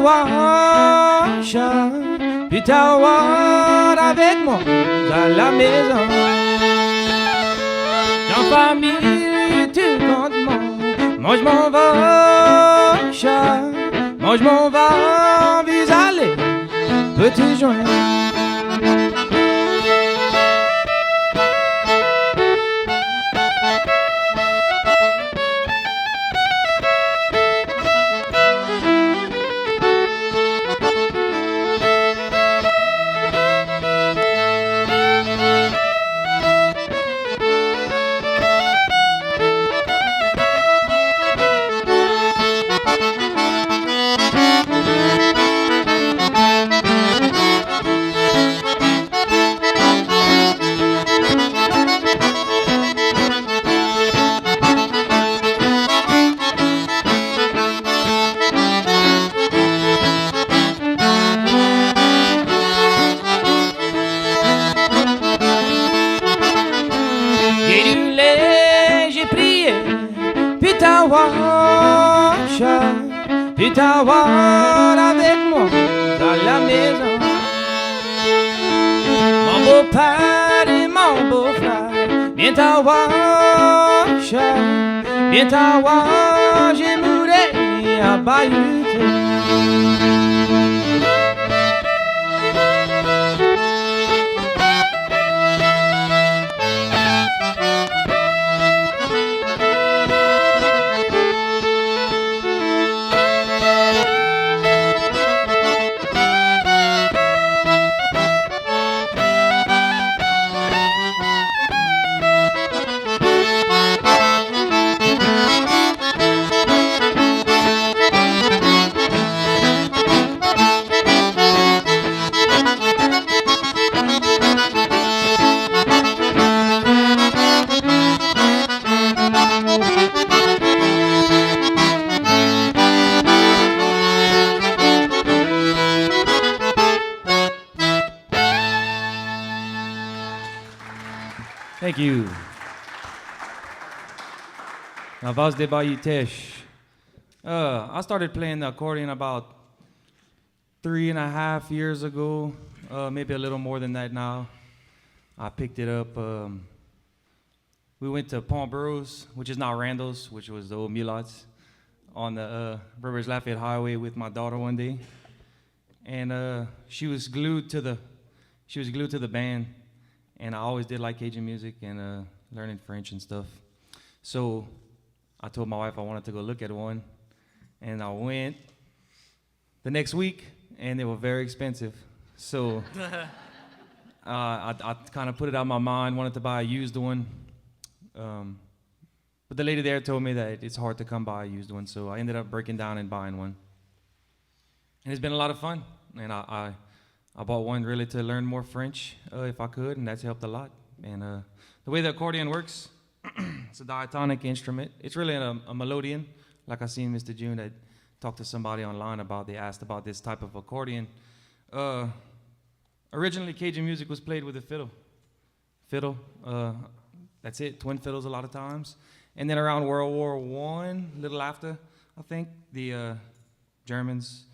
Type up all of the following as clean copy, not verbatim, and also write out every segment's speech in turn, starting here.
wash, puis t'avoir avec moi dans la maison. En famille, tu comptes moi je m'en vais, chat, moi je m'en vais, vis aller, petit joint. Puis t'avoir avec moi dans la maison. Mon beau-père et mon beau-frère, viens t'avoir, viens t'avoir, j'ai mouru à Bayou. Thank you. Now, Valse de Bayou Teche. I started playing the accordion about 3.5 years ago, maybe a little more than that now. I picked it up. We went to Bois, which is now Randall's, which was the old Mulots, on the Rivers Lafayette Highway with my daughter one day, and she was glued to the band. And I always did like Cajun music and learning French and stuff. So I told my wife I wanted to go look at one. And I went the next week, and they were very expensive. So I kind of put it out of my mind, wanted to buy a used one. But the lady there told me that it's hard to come by a used one. So I ended up breaking down and buying one. And it's been a lot of fun. And I bought one really to learn more French if I could, and that's helped a lot. And the way the accordion works, it's a diatonic instrument. It's really a melodeon, like I seen Mr. June that talked to somebody online about. They asked about this type of accordion. Originally, Cajun music was played with a fiddle. Fiddle, that's it, twin fiddles a lot of times. And then around World War I, a little after, I think, the Germans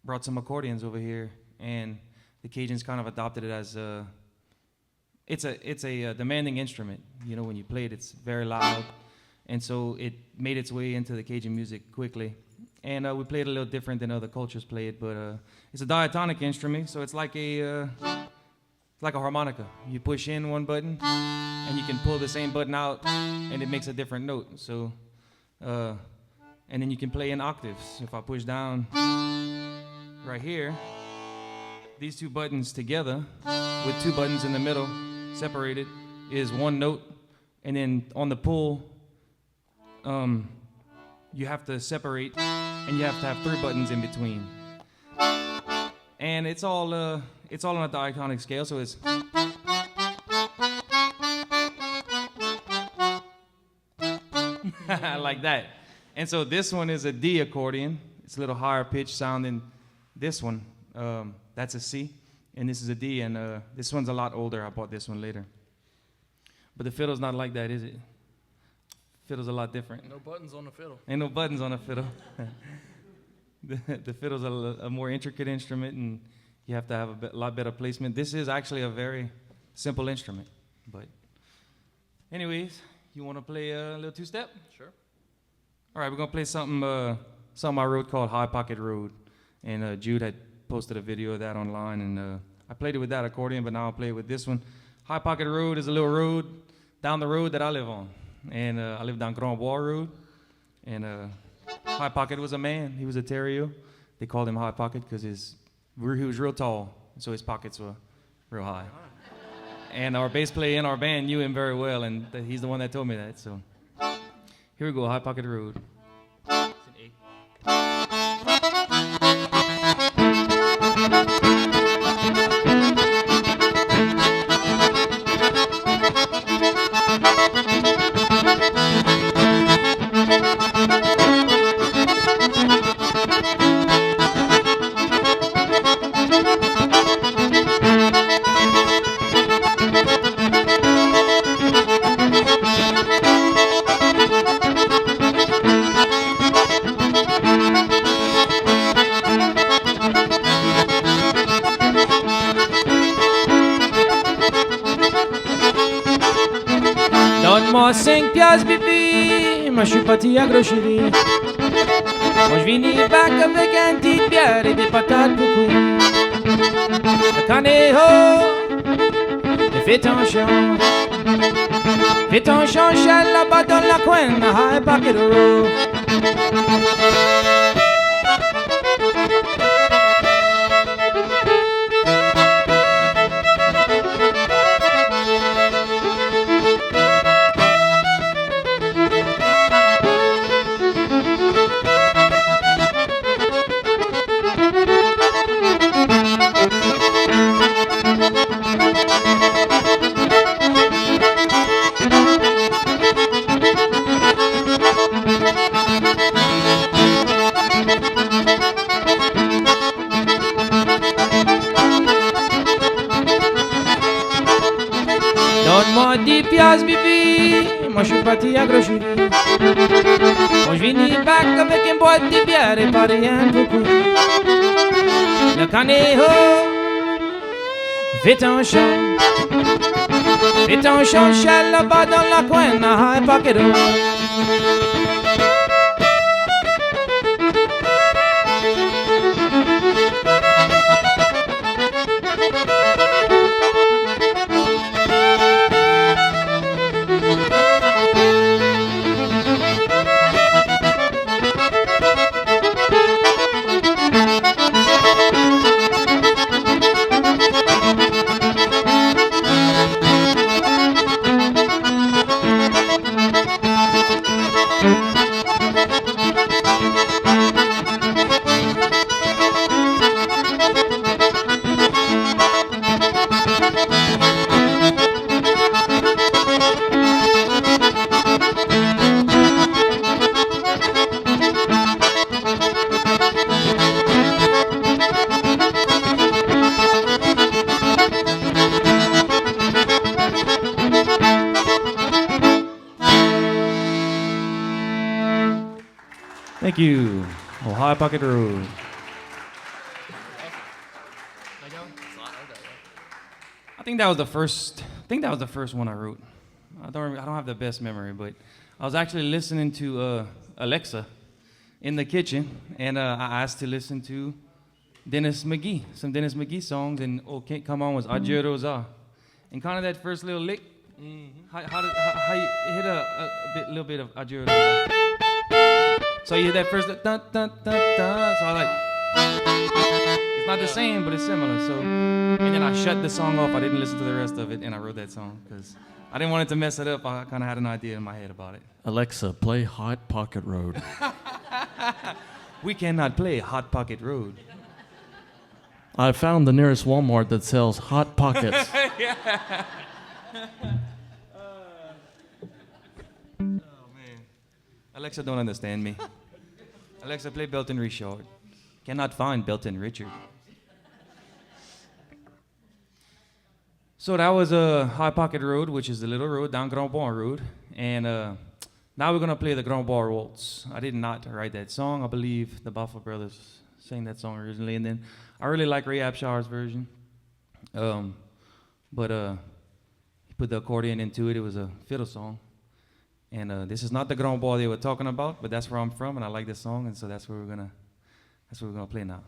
brought some accordions over here, and the Cajuns kind of adopted it as it's a demanding instrument. You know, when you play it, it's very loud, and so it made its way into the Cajun music quickly. And we play it a little different than other cultures play it, but it's a diatonic instrument, so it's like a harmonica. You push in one button, and you can pull the same button out, and it makes a different note. So, and then you can play in octaves. If I push down right here, these two buttons together, with two buttons in the middle, separated, is one note. And then on the pull, you have to separate, and you have to have three buttons in between. And it's all on a diatonic scale, so it's like that. And so this one is a D accordion. It's a little higher pitch sound than this one. That's a C, and this is a D, and this one's a lot older. I bought this one later. But the fiddle's not like that, is it? Fiddle's a lot different. No buttons on the fiddle. Ain't no buttons on the fiddle. the fiddle's a more intricate instrument, and you have to have a lot better placement. This is actually a very simple instrument. But anyways, you want to play a little two-step? Sure. All right, we're going to play something I wrote called High Pocket Road. And Jude had posted a video of that online, and I played it with that accordion, but now I'll play it with this one. High Pocket Road is a little road down the road that I live on. And I live down Bois Road. And High Pocket was a man. He was a terrier. They called him High Pocket because he was real tall, so his pockets were real high. And our bass player in our band knew him very well, and he's the one that told me that. So here we go, High Pocket Road. It's an A. Donne-moi 5 piastres, bibi, moi je suis parti à grocherie. Moi je finis back avec un petit bière et des patates beaucoup. Le canéo, fais ton chant. Fais ton chant, chien, là-bas dans la coin, à High Pocket Road. Donne-moi 10 piastres, bibi, moi je suis parti à grocherie. Moi je finis back avec une boîte de bière et pas rien beaucoup. Le canéo, fais ton chant. Fais ton chant, chien, là-bas dans la coin, à High Pocket Road. Thank you. Oh, High Pocket Road. I think that was the first. I think that was the first one I wrote. I don't have the best memory, but I was actually listening to Alexa in the kitchen, and I asked to listen to Dennis McGee, some Dennis McGee songs, and "Okay, Come On" was Adieu Rosa, and kind of that first little lick. How you hit a little bit of Adieu Rosa. So you hear that first dun dun dun dun. So I like. It's not the same, but it's similar. So, and then I shut the song off. I didn't listen to the rest of it, and I wrote that song because I didn't want it to mess it up. I kind of had an idea in my head about it. Alexa, play Hot Pocket Road. We cannot play Hot Pocket Road. I found the nearest Walmart that sells Hot Pockets. Oh man, Alexa don't understand me. Alexa, play Belton Richard. Cannot find Belton Richard. So that was a High Pocket Road, which is the little road down Grand Bois Road, and Now we're gonna play the Grand Bar Waltz. I did not write that song. I believe the Buffer Brothers sang that song originally, and then I really like Ray Abshar's version. But he put the accordion into it. It was a fiddle song, and this is not the Grand Bar they were talking about, but that's where I'm from, and I like this song, and so that's what we're gonna play now.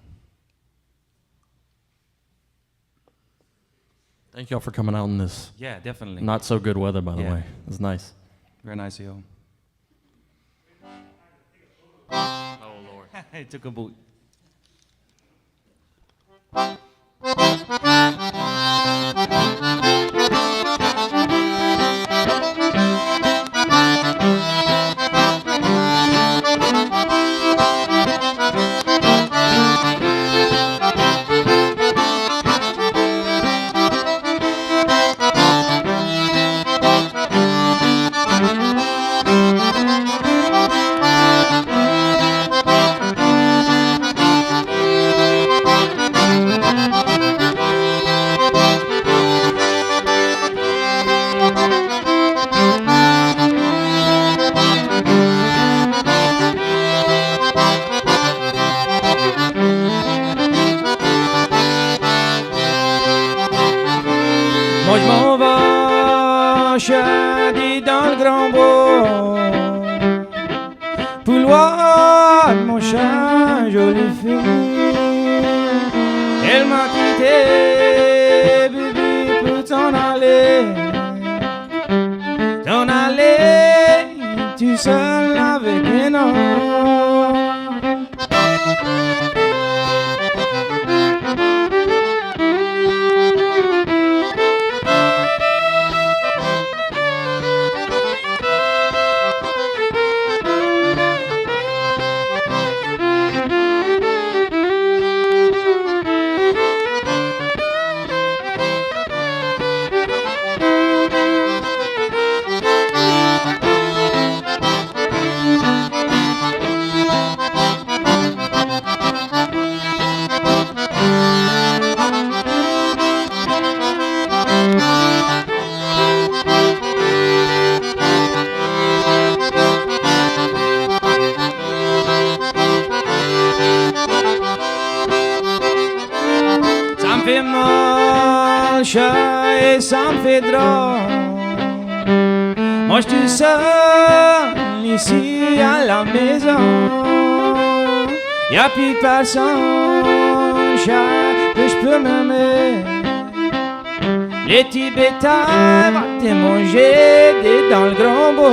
Thank y'all for coming out in this Yeah, definitely. not so good weather, by the Yeah. way. It's nice. Very nice of you. Oh, Lord. It took a boot. Moi je m'en vais chader dans le grand bois pour loin de mon chat, jolie fille. Elle m'a quitté, bébé, pour t'en aller, tu seul avec un homme. Et ça me fait drôle. Moi je suis seul ici à la maison. Y'a plus personne, chat, que je peux m'aimer. Les Tibétains vont te manger dans le grand beau.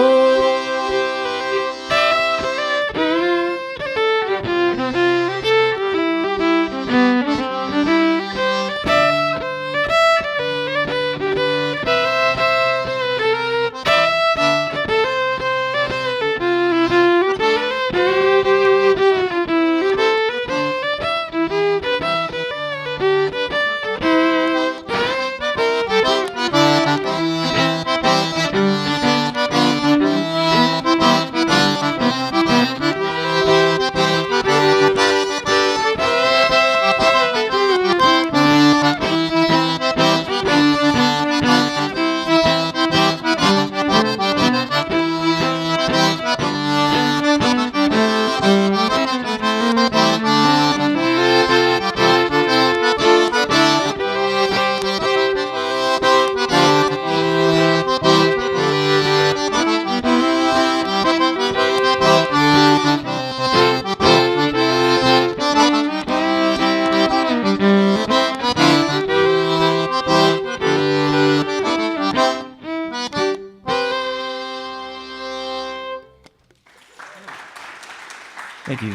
Thank you.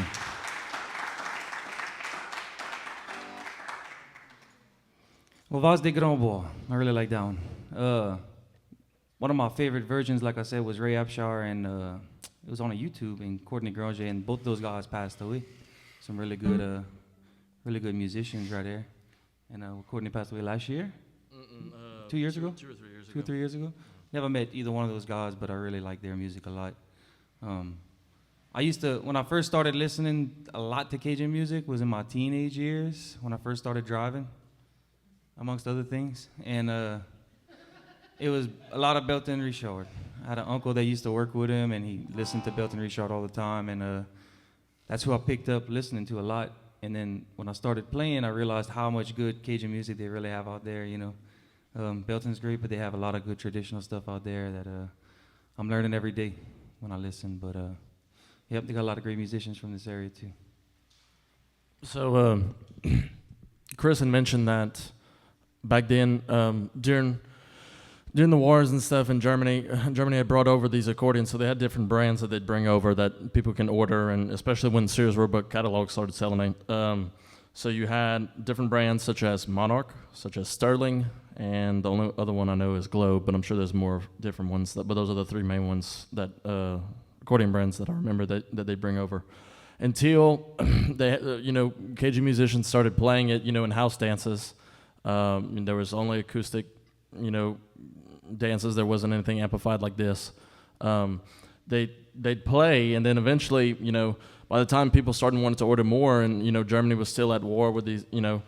Well, Valse des Grands Bois. I really like that one. One of my favorite versions, like I said, was Ray Abshar, and it was on a YouTube, and Courtney Granger, and both those guys passed away. Some really good musicians right there. And Courtney passed away last year? 2 years ago? 2 or 3 years ago. 2 or 3 years ago? Never met either one of those guys, but I really like their music a lot. I used to, when I first started listening a lot to Cajun music, was in my teenage years, when I first started driving, amongst other things. And it was a lot of Belton Richard. I had an uncle that used to work with him, and he listened to Belton Richard all the time, and that's who I picked up listening to a lot. And then when I started playing, I realized how much good Cajun music they really have out there. You know, Belton's great, but they have a lot of good traditional stuff out there that I'm learning every day when I listen. But yep, they got a lot of great musicians from this area too. So, Chris had mentioned that back then, during the wars and stuff in Germany had brought over these accordions, so they had different brands that they'd bring over that people can order, and especially when Sears Roebuck catalog started selling it. So you had different brands such as Monarch, such as Sterling, and the only other one I know is Globe, but I'm sure there's more different ones. But those are the three main ones that accordion brands that I remember that they bring over. Until they, Cajun musicians started playing it, in house dances. And there was only acoustic, dances. There wasn't anything amplified like this. They'd play, and then eventually, by the time people started wanting to order more, and Germany was still at war with these, there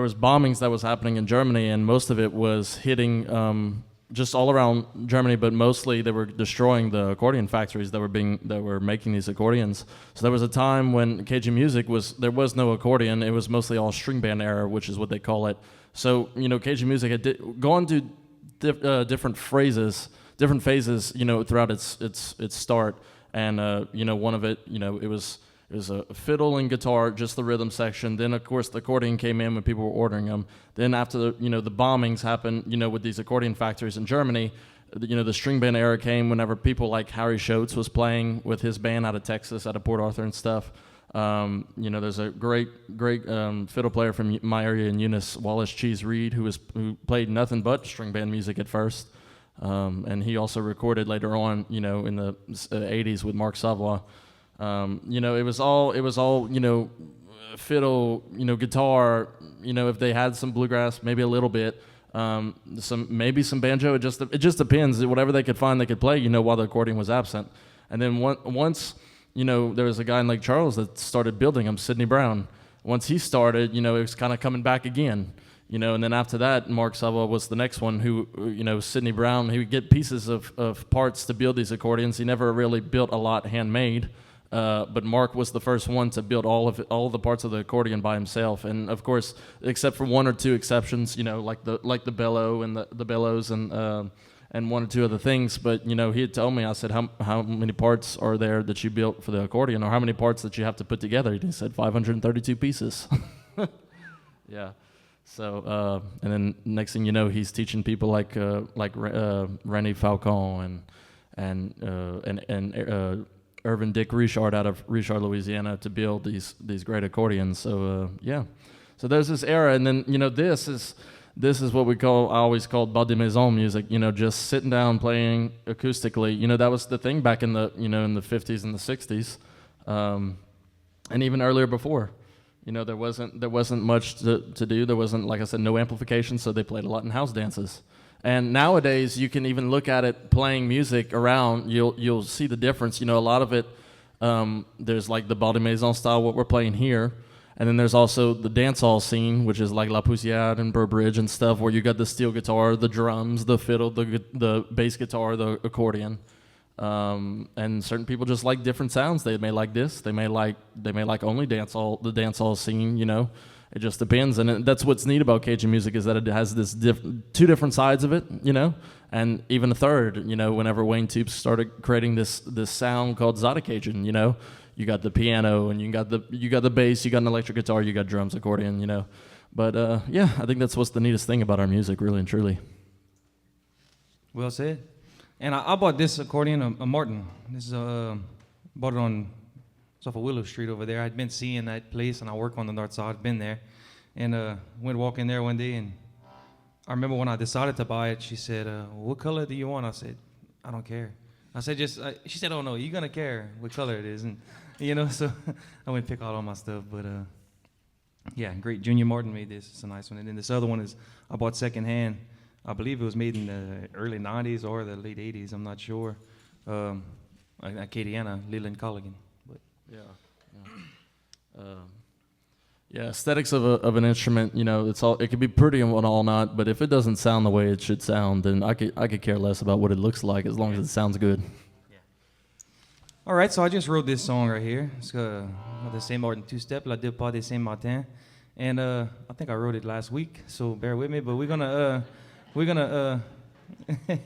was bombings that was happening in Germany, and most of it was hitting just all around Germany, but mostly they were destroying the accordion factories that were making these accordions. So there was a time when Cajun music there was no accordion; it was mostly all string band era, which is what they call it. So Cajun music had gone to different phases, throughout its start, and one of it, it was a fiddle and guitar, just the rhythm section. Then, of course, the accordion came in when people were ordering them. Then after the bombings happened, with these accordion factories in Germany, the string band era came whenever people like Harry Schultz was playing with his band out of Texas, out of Port Arthur and stuff. There's a great fiddle player from my area in Eunice, Wallace Cheese Reed, who played nothing but string band music at first. And he also recorded later on, in the 80s with Mark Savoy. It was all, fiddle, guitar, if they had some bluegrass, maybe a little bit, maybe some banjo. It just depends. Whatever they could find, they could play, while the accordion was absent. And then once, there was a guy in Lake Charles that started building them, Sidney Brown. Once he started, it was kind of coming back again, and then after that, Mark Savoy was the next one who, Sidney Brown, he would get pieces of parts to build these accordions. He never really built a lot handmade. But Mark was the first one to build all the parts of the accordion by himself, and of course, except for one or two exceptions, like the bellow and the bellows and one or two other things. But he had told me, I said, how many parts are there that you built for the accordion, or how many parts that you have to put together? He said 532 pieces. Yeah. So and then next thing you know, he's teaching people like René Falcon and Irvin Dick Richard out of Richard, Louisiana, to build these great accordions. So so there's this era, and then this is what I always called bas de maison music. Just sitting down playing acoustically. That was the thing back in the in the 50s and the 60s, and even earlier before. There wasn't much to do. There wasn't, like I said, no amplification, so they played a lot in house dances. And nowadays, you can even look at it playing music around. You'll see the difference. A lot of it, there's like the bas de maison style, what we're playing here, and then there's also the dancehall scene, which is like La Poussière and Burbridge and stuff, where you got the steel guitar, the drums, the fiddle, the bass guitar, the accordion, and certain people just like different sounds. They may like this. They may like only dancehall, the dancehall scene. It just depends, and that's what's neat about Cajun music, is that it has this two different sides of it, and even a third. Whenever Wayne Toops started creating this sound called Zada Cajun, you got the piano, and you got the bass, you got an electric guitar, you got drums, accordion, But I think that's what's the neatest thing about our music, really and truly. Well said. And I bought this accordion, a Martin. This is bought it it's off of Willow Street over there. I'd been seeing that place, and I work on the north side. I'd been there, and went walking there one day, and I remember when I decided to buy it, she said, "What color do you want?" I said, "I don't care." I said, she said, "Oh no, you're gonna care what color it is," and so I went pick out all my stuff. But yeah, great. Junior Martin made this. It's a nice one. And then this other one I bought secondhand. I believe it was made in the early '90s or the late '80s. I'm not sure. Acadiana, Leland Colligan. Yeah, aesthetics of an instrument, you know, it could be pretty and what all not, but if it doesn't sound the way it should sound, then I could care less about what it looks like as long as it sounds good. All right, so I just wrote this song right here. It's the Saint-Martin two-step, La Deux Pas de Saint-Martin, and I think I wrote it last week, so bear with me. But we're gonna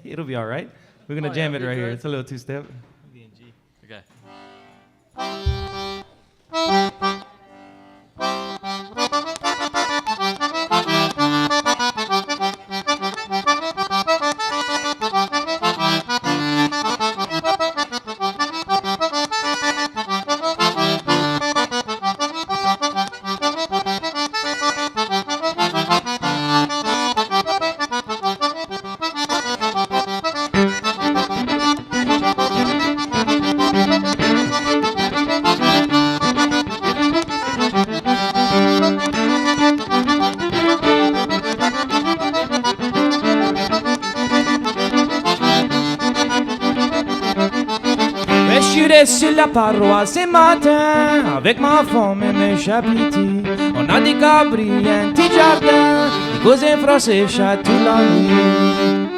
it'll be all right. We're gonna jam it right here. It's a little two-step. Okay. Sur la paroisse ce matin, avec ma femme et mes chapitis, on a des cabris, un petit jardin, des cousins français chat toute la nuit.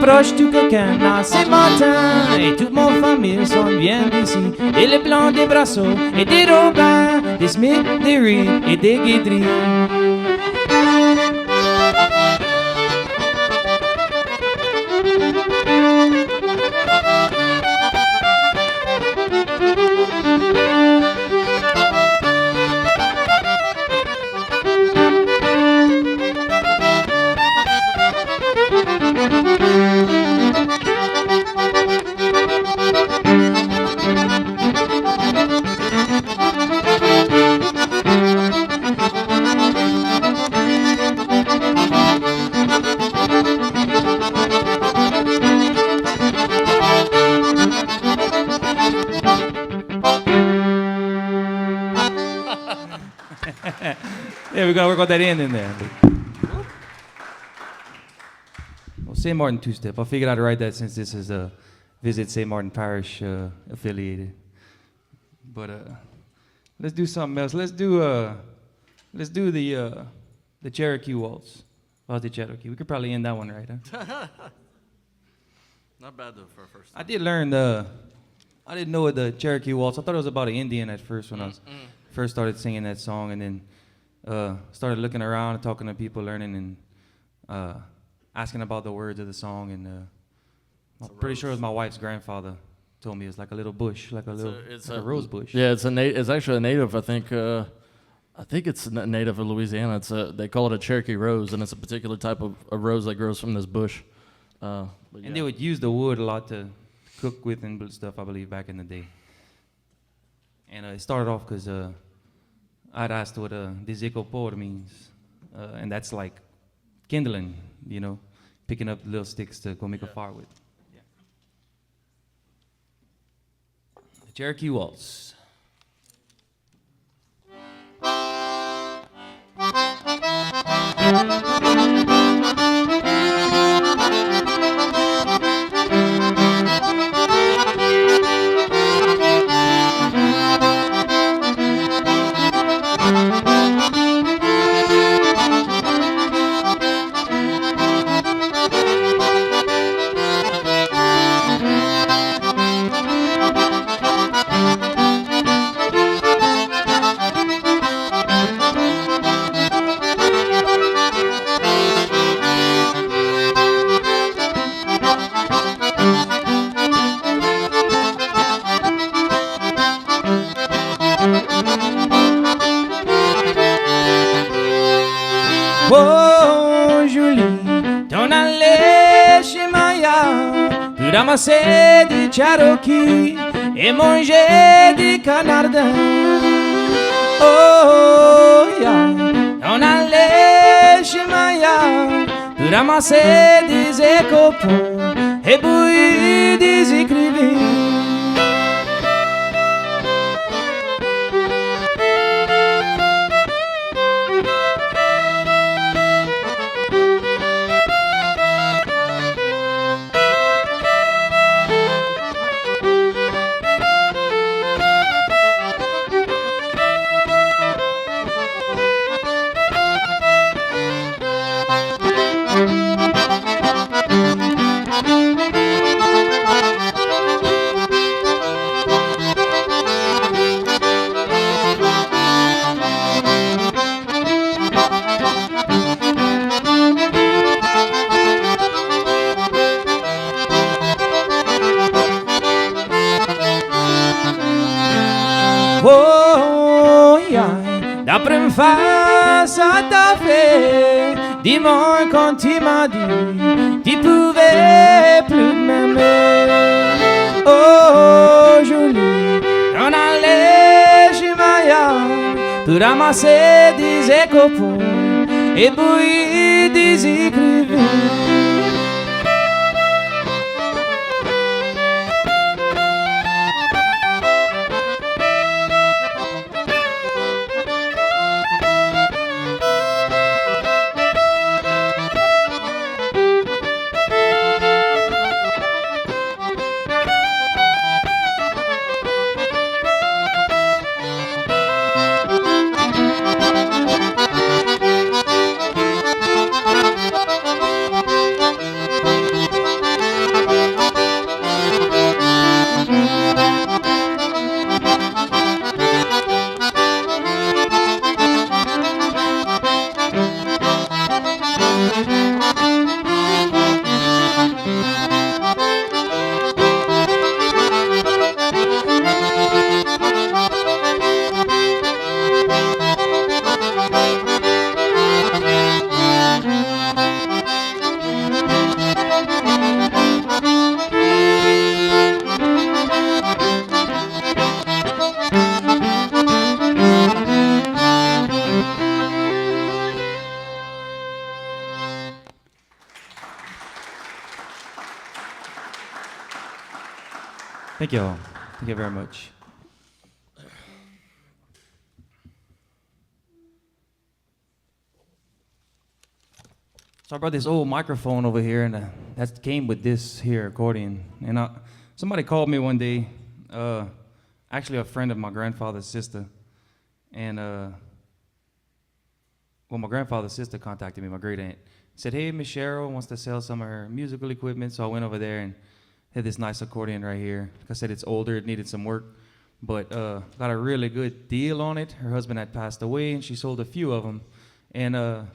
Proche du coquin là ce matin et toute mon famille sont bien d'ici et les blancs des Brasseaux et des Robins, des Smith, des Reed et des Guidry. Yeah, we're gonna work on that end in there. Well, St. Martin two-step. I figured I'd write that since this is a Visit St. Martin Parish affiliated. But let's do something else. Let's do the Cherokee Waltz. About the Cherokee. We could probably end that one right, huh? Not bad though for a first time. I did learn I didn't know the Cherokee Waltz. I thought it was about an Indian at first when I was first started singing that song, and then started looking around and talking to people, learning and asking about the words of the song. And I'm pretty sure it was my wife's grandfather told me it's like a little bush, like it's a rose bush. Yeah, it's actually a native. I think it's native of Louisiana. They call it a Cherokee rose, and it's a particular type of a rose that grows from this bush. And they would use the wood a lot to cook with and stuff, I believe, back in the day. And it started off because I'd asked what desicopor means, and that's like kindling, you know, picking up little sticks to go make a fire with. Yeah. The Cherokee Waltz. Peut ramasser des Cherokee et manger des canardins. Oh, yeah. On allait chez Maya pour ramasser des écopons et bouillir des écrivains. Oh, yeah. D'après me face à ta fait, dis-moi quand tu m'as dit, tu pouvais plus m'aimer. Oh, jolie, on allait chez Maya pour ramasser des écopons et bouillir des écrivains. Thank you all. Thank you very much. So I brought this old microphone over here, and that came with this here accordion. And somebody called me one day, actually a friend of my grandfather's sister, and my grandfather's sister contacted me, my great aunt, said, "Hey, Miss Cheryl wants to sell some of her musical equipment." So I went over there and had this nice accordion right here. Like I said, it's older, it needed some work, but got a really good deal on it. Her husband had passed away, and she sold a few of them. And I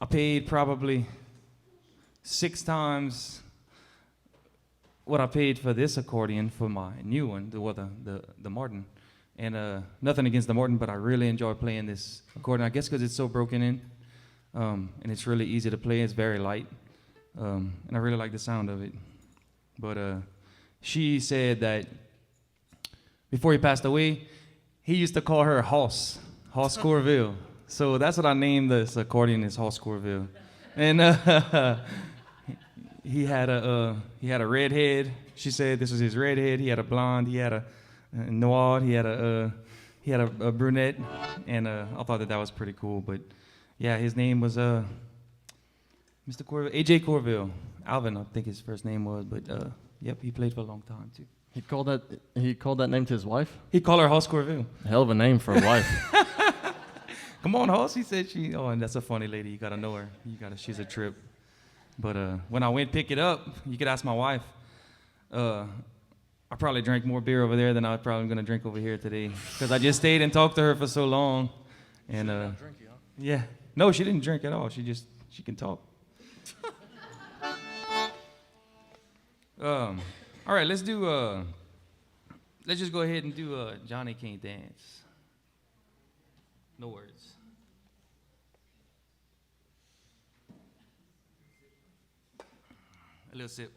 paid probably 6 times what I paid for this accordion for my new one, the Martin. And nothing against the Martin, but I really enjoy playing this accordion. I guess because it's so broken in, and it's really easy to play. It's very light, and I really like the sound of it. But she said that before he passed away, he used to call her Hoss Corville. So that's what I named this accordion, is Hoss Corville. And he had a red head. She said this was his red head. He had a blonde. He had a noir. He had a brunette. And I thought that was pretty cool. But yeah, his name was Mr. Corville, A.J. Corville. Alvin, I think his first name was, but yep, he played for a long time too. He called that name to his wife? He called her Hoss Corville. Hell of a name for a wife. Come on, Hoss. He said and that's a funny lady. You gotta know her. She's a trip. But when I went pick it up, you could ask my wife. I probably drank more beer over there than I was probably gonna drink over here today, because I just stayed and talked to her for so long. And yeah, no, she didn't drink at all. She can talk. All right, let's just go ahead and do Johnny Can't Dance. No words. A little sip.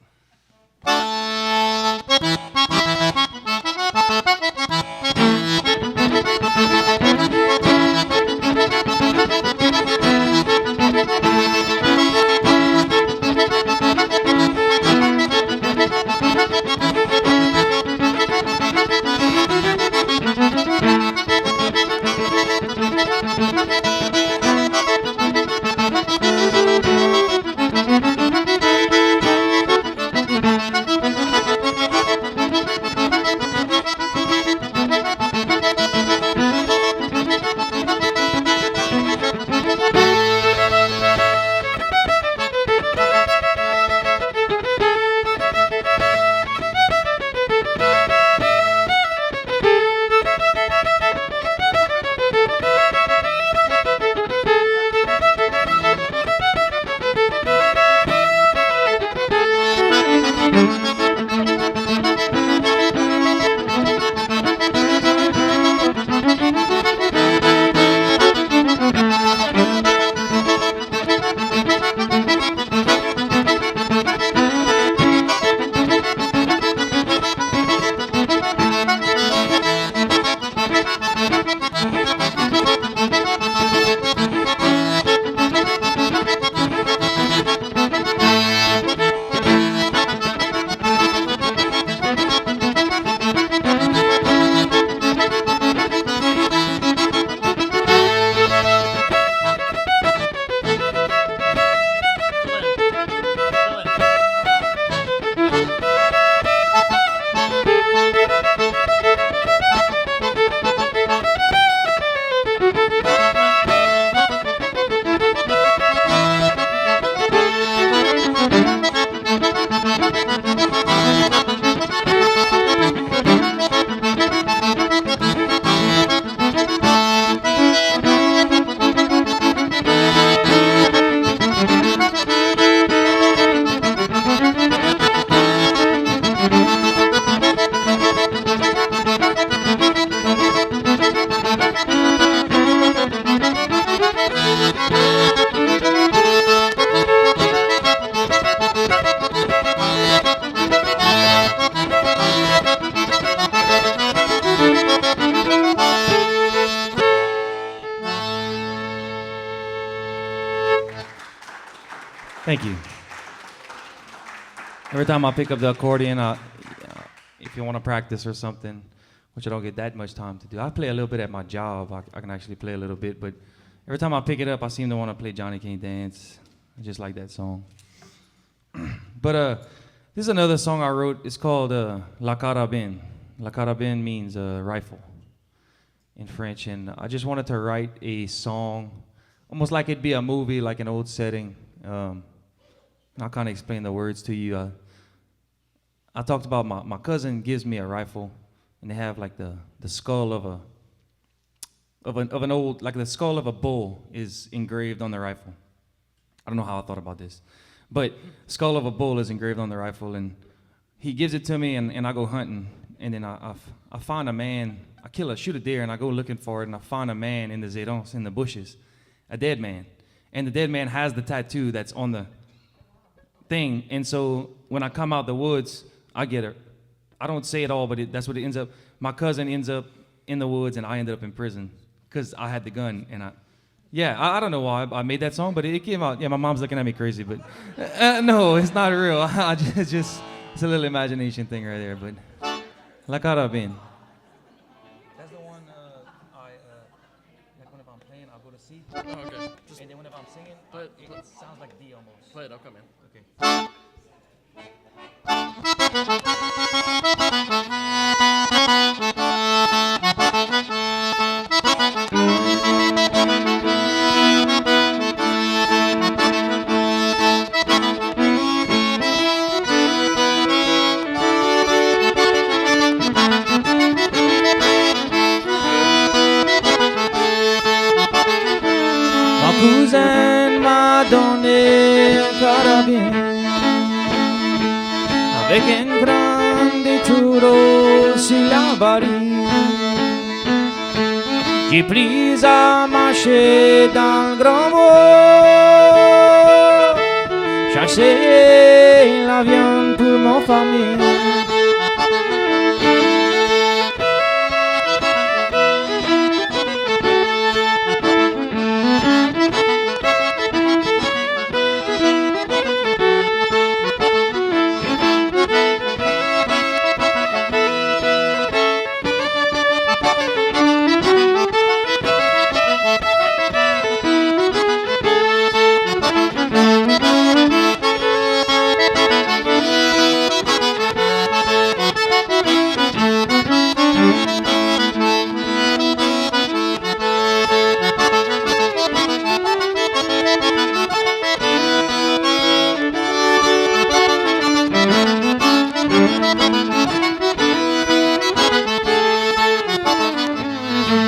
Thank you. Every time I pick up the accordion, if you want to practice or something, which I don't get that much time to do, I play a little bit at my job. I can actually play a little bit, but every time I pick it up, I seem to want to play Johnny Can't Dance. I just like that song. But this is another song I wrote. It's called La Carrabine. La Carrabine means rifle in French, and I just wanted to write a song, almost like it'd be a movie, like an old setting. I'll kind of explain the words to you. I talked about my cousin gives me a rifle, and they have like the skull of an old, like the skull of a bull is engraved on the rifle. I don't know how I thought about this, but skull of a bull is engraved on the rifle, and he gives it to me, and I go hunting, and then I find a man. I shoot a deer, and I go looking for it, and I find a man in the zedons, in the bushes, a dead man, and the dead man has the tattoo that's on the thing, and so when I come out the woods, I get her. I don't say it all, but that's what it ends up. My cousin ends up in the woods, and I ended up in prison because I had the gun, and I don't know why I made that song, but it came out. Yeah, my mom's looking at me crazy, but no, it's not real. It's a little imagination thing right there, but La Carrabine. That's the one like whenever I'm playing, I'll go to C. Oh, okay. And then whenever I'm singing, it sounds like D almost. Play it, I'll come in. Okay. Ma cousine m'a donné un carabine avec un grande tour sur la barrière. J'ai pris à marcher dans le grand bois, chercher la viande pour mon famille.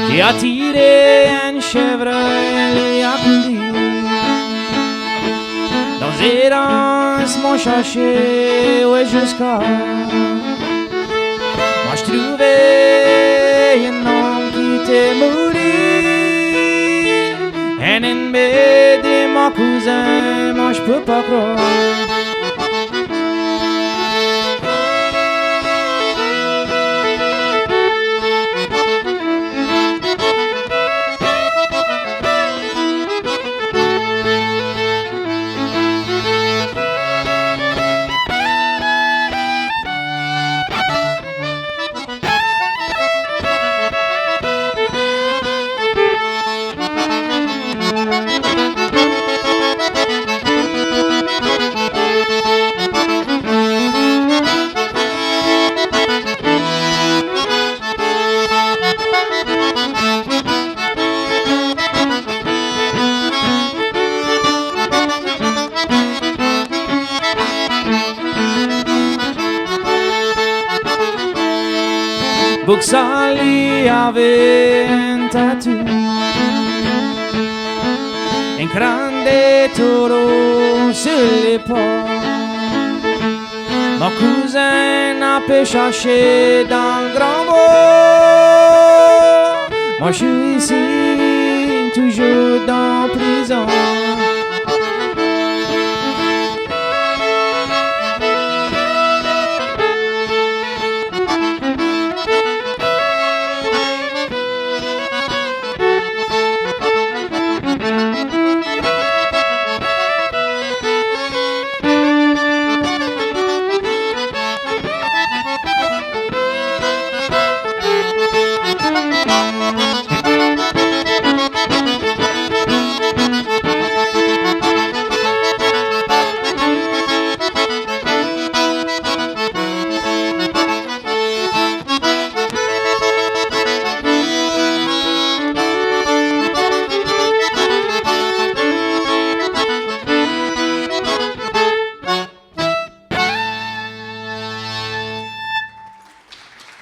Qui a tiré un chevreuil à courir. Dans les danses m'ont cherché, ouais, jusqu'à. Moi je trouvais un homme qui était mouru. Un ennemi de mon cousin, moi je peux pas croire. Buxali avait un tatou, un grande taureau sur l'épaule. Mon cousin a pu chercher dans le grand bois. Moi je suis ici, toujours dans prison.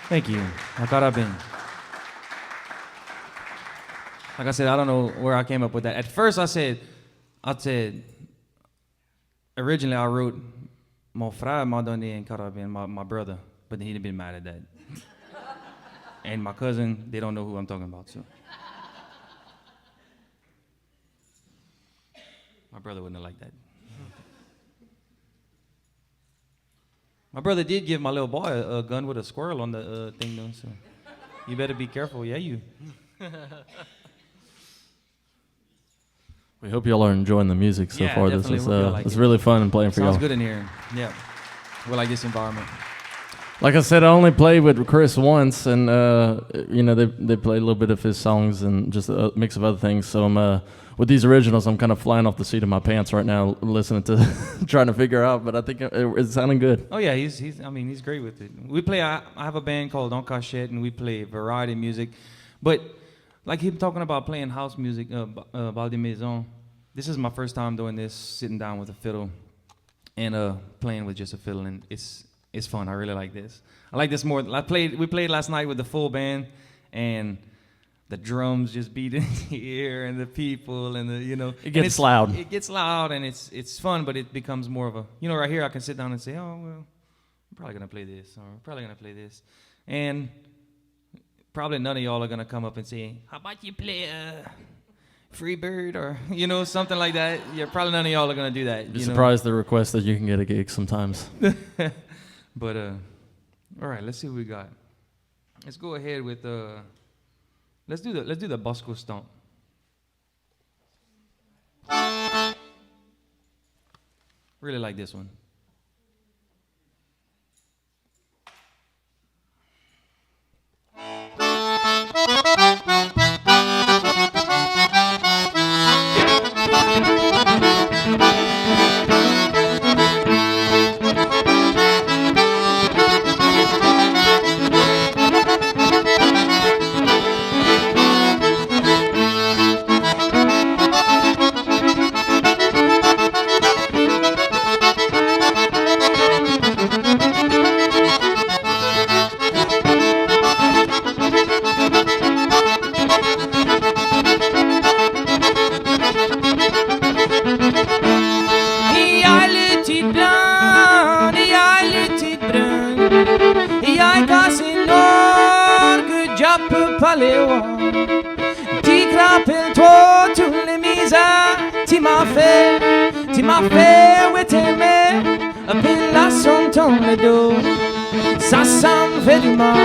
Thank you. Carrabine. Like I said, I don't know where I came up with that. At first, I said, originally I wrote, mon frère m'a donné un carabine, my brother, but he'd have been mad at that. And my cousin, they don't know who I'm talking about, so. My brother wouldn't have liked that. My brother did give my little boy a gun with a squirrel on the thing, though, so you better be careful. Yeah, you. We hope y'all are enjoying the music so far. This is like it's really fun and playing for y'all. Sounds good in here. Yeah, we like this environment. Like I said, I only played with Chris once, and you know they played a little bit of his songs and just a mix of other things. So I'm with these originals, I'm kind of flying off the seat of my pants right now, listening to, trying to figure out. But I think it's sounding good. Oh yeah, he's great with it. We play. I have a band called Don Cachette, and we play variety music. But like him talking about playing house music, Bal de Maison. This is my first time doing this, sitting down with a fiddle, and playing with just a fiddle, and it's fun. I really like this. I like this more. We played last night with the full band, and the drums just beat in the ear, and the people, and it gets loud. It gets loud, and it's fun, but it becomes more of a right here. I can sit down and say, oh well, I'm probably gonna play this, or I'm probably gonna play this, and probably none of y'all are gonna come up and say, how about you play Freebird or something like that. Yeah, probably none of y'all are gonna do that. You'd be surprised the request that you can get a gig sometimes. But all right, let's see what we got. Let's go ahead with let's do the Bosco Stomp. Really like this one. Tu m'as fait, oui t'aimer, puis là sur ton dos, ça me fait du mal.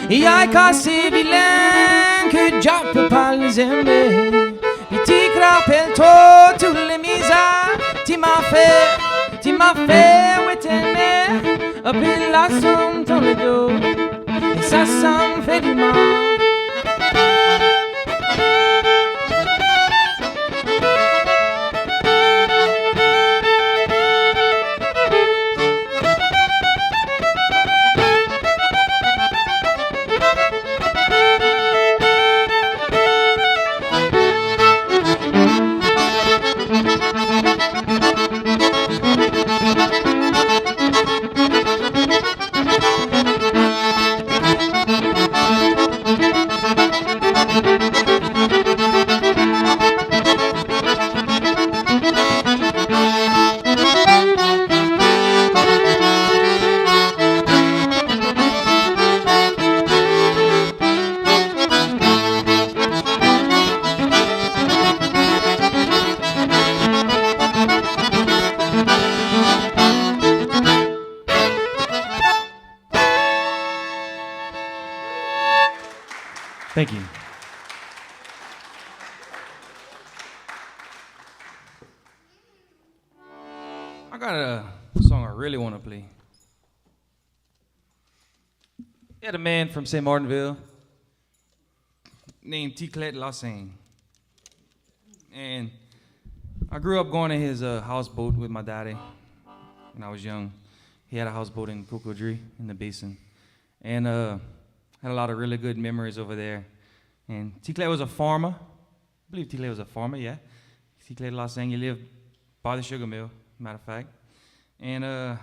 Jag kan se vilain que Dieu peut pas les aimer. Petit rappel toi tous les misères tu m'as fait oui t'aimer. Puis la somme dans le dos et ça me fait du mal. Thank you. I got a song I really want to play. We had a man from St. Martinville named T-Clet Lasseigne. And I grew up going to his houseboat with my daddy when I was young. He had a houseboat in Cocodrie in the basin. And had a lot of really good memories over there. And T-Clet was a farmer. I believe T-Clet was a farmer, yeah. T-Clet Lasseigne, he lived by the sugar mill, matter of fact. And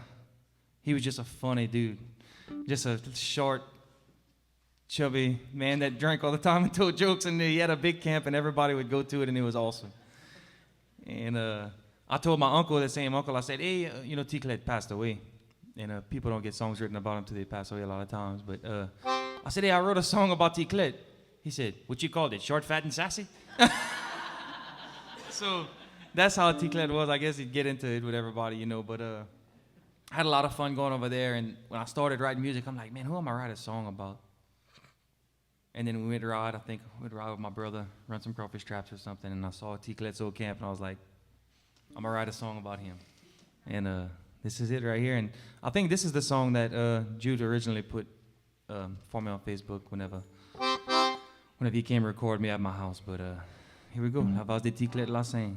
he was just a funny dude. Just a short, chubby man that drank all the time and told jokes, and he had a big camp and everybody would go to it, and it was awesome. And I told my uncle, the same uncle, I said, hey, you know, T-Clet passed away. And people don't get songs written about him till they pass away a lot of times. But I said, hey, I wrote a song about T-Clet. He said, what you called it, Short, Fat, and Sassy? So that's how T-Clet was. I guess he'd get into it with everybody, you know. But I had a lot of fun going over there. And when I started writing music, I'm like, man, who am I write a song about? And then we went ride, I think we'd ride with my brother, run some crawfish traps or something. And I saw T-Clet's old camp, and I was like, I'm going to write a song about him. And this is it right here. And I think this is the song that Jude originally put for me on Facebook whenever he came to record me at my house. But here we go. La Valse de T-Clet, Lasseigne.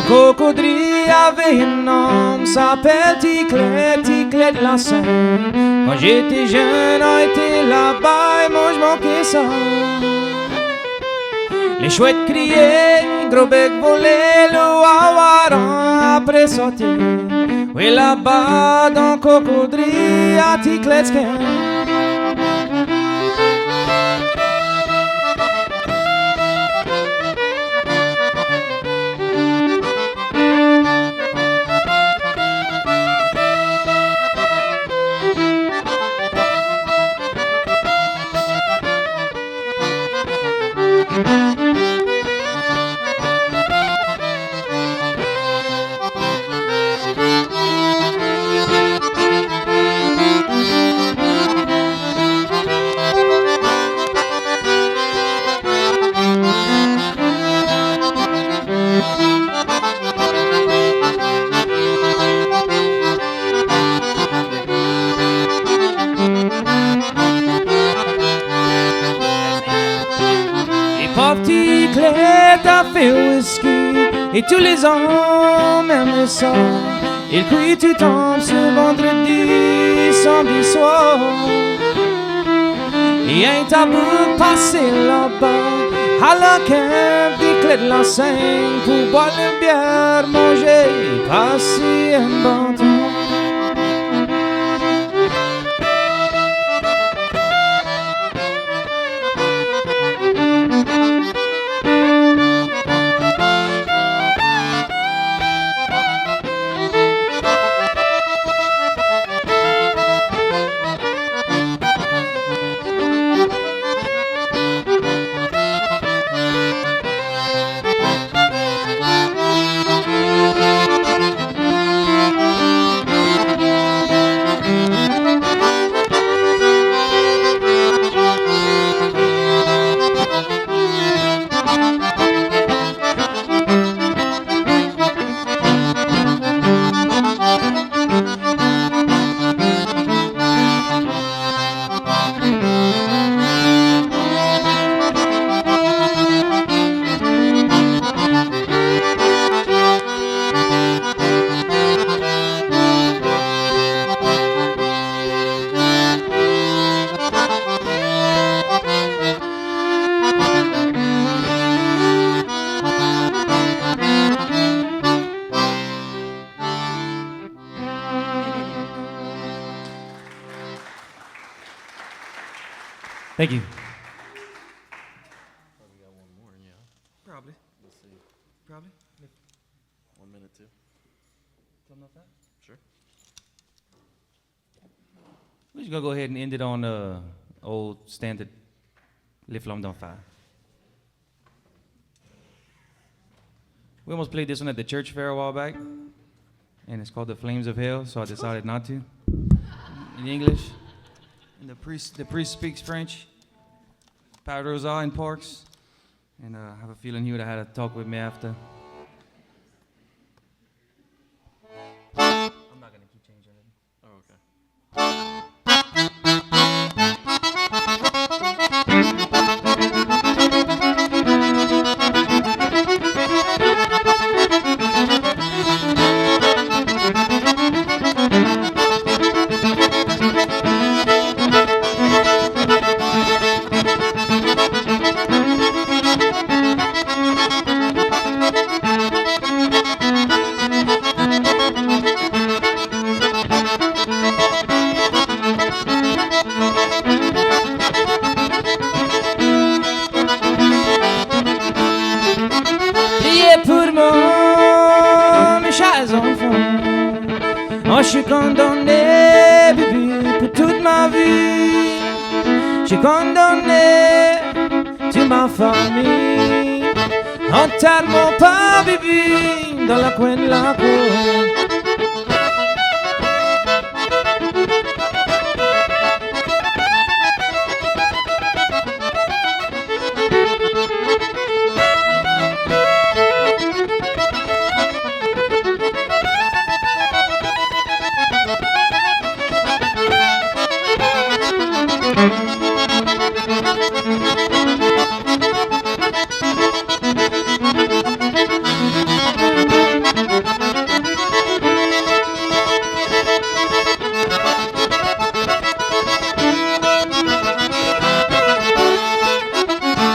Cocodrie avait un nom, s'appelle T-Clet, T-Clet de Lasseigne. Quand j'étais jeune, on était là-bas et moi je manquais ça. Les chouettes criaient, gros bec volait, le wawaran après sauter. Oui, là-bas dans Cocodrie, à T-Clet, T-Clet a fait whisky et tous les hommes aiment ça. Et puis tu tombes ce vendredi, samedi soir. Et un tabou passé là-bas à la camp T-Clet de Lasseigne pour boire une bière, manger et passer un bon temps. Thank you. Probably got one more, yeah. Probably. Let's see. Probably. 1 minute, too. Something like that? Sure. We're just gonna go ahead and end it on old standard Les Flammes d'Enfer. We almost played this one at the church fair a while back, and it's called The Flames of Hell, so I decided not to. In English. And the priest speaks French. Père Rosa in Parks. And I have a feeling he would have had a talk with me after. I'm not going to keep changing it. Oh, okay. je suis condamné, bébé, pour toute ma vie. Je suis condamné, tu ma famille. Enterre-moi pas, bébé, dans la coin de la cour.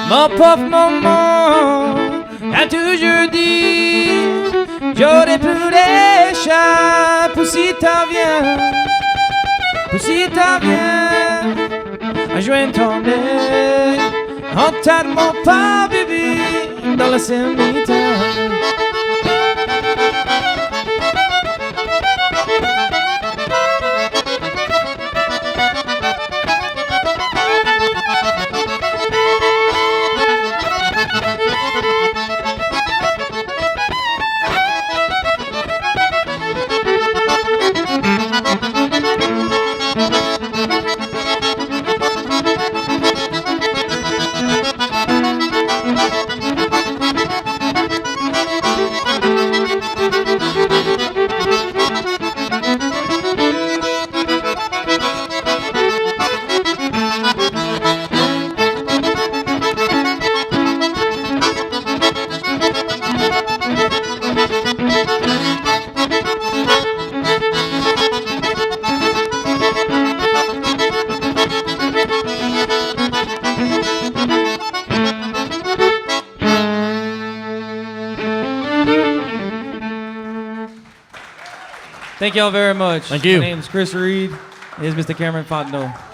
Mon pauvre maman a toujours dit j'aurais pu l'échapper pour si t'as bien, pour si t'as bien à joindre ton nez. Enterre-moi pas, bébé, dans la cimetière. Thank y'all very much. Thank you. My name's Chris Reed. Here's Mr. Cameron Fontenot.